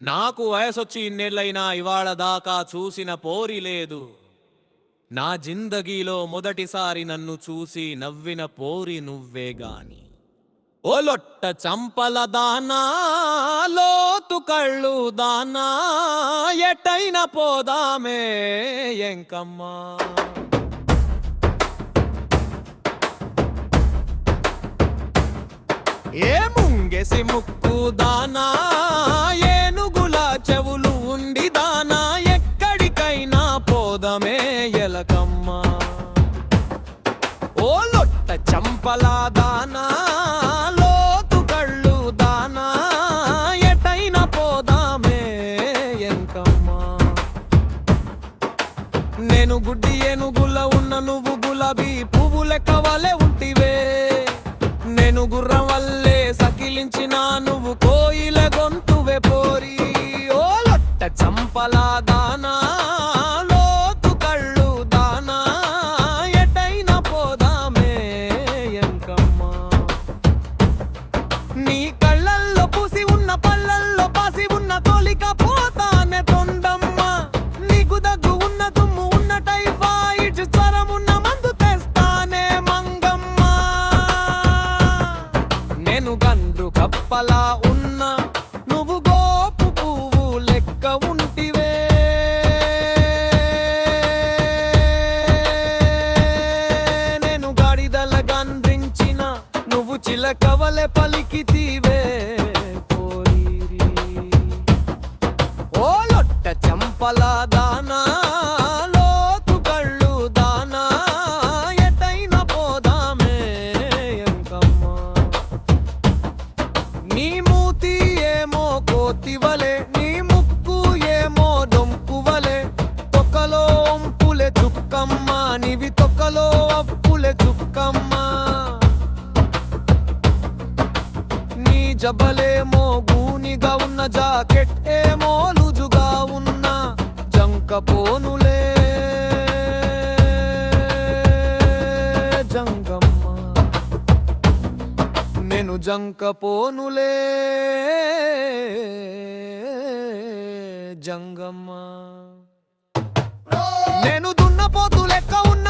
నాకు వయసొచ్చి ఇన్నేళ్లైనా ఇవాళ దాకా చూసిన పోరి లేదు. నా జిందగీలో మొదటిసారి నన్ను చూసి నవ్విన పోరి నువ్వే గాని. ఓ లొట్ట చంపల దానా, లోతు కళ్ళు దానా, ఎటైన పోదామే ఎంకమ్మా. ఏ ముంగెసి ముక్కు దానా, ఏనుగుల చెవులు ఉండి దానా, ఎక్కడికైనా పోదమే ఎలకమ్మా. ఓ లొట్ట చంపల దానా, లోతు కళ్ళు దానా, ఎటైనా పోదామే ఎంకమ్మా. నేను గుడ్డి ఏనుగుల ఉన్న నువ్వు గులాబీ పువ్వు లెక్క వలె ఉంటివే. నేను గుర్రం వల్లే సకిలించిన నువ్వు కోయిల గొంతువే పోరి. ఓ లొట్ట చంపల దానా, లోతు కళ్ళు దానా, ఎటైనా పోదామే ఎంకమ్మా. నీ కళ్ళల్లో పూసి ఉన్న పళ్ళల్లో పాసి ఉన్న తోలిక పోతానే తొండమ్మ. నీకు దగ్గు ఉన్న దుమ్ము ఉన్న టైఫాయిడ్ జ్వరం ఉన్న మందు తెస్తానే మంగమ్మ. నేను గండ్రు కప్పలా ఉన్నా నువ్వు గోపు పువ్వు లెక్క ఉంటివే. నేను గాడిదల గండ్రించిన నువ్వు చిలకవలె పలికితీవే పోరీరి. ఓ లొట్ట చంపల దానా, లోతు కళ్ళు దానా, ఎటైనా పోదామే ఎంకమ్మా. నీ మూతి ఏమో కోతివలే, నీ ముక్కు ఏమో డొంకువలే, తొక్కలో ఒంపులే చుక్కమ్మ, నీవి తొక్కలో అప్పులే చుక్కమ్మ. నీ జబలేమో గూనిగా ఉన్న, జాకెట్ ఏమో లూజుగా ఉన్న జంకపోనులే జంగమ్మ. నేను జంకపోనులే జంగమ్మ. నేను దున్నపోతు లెక్క ఉన్న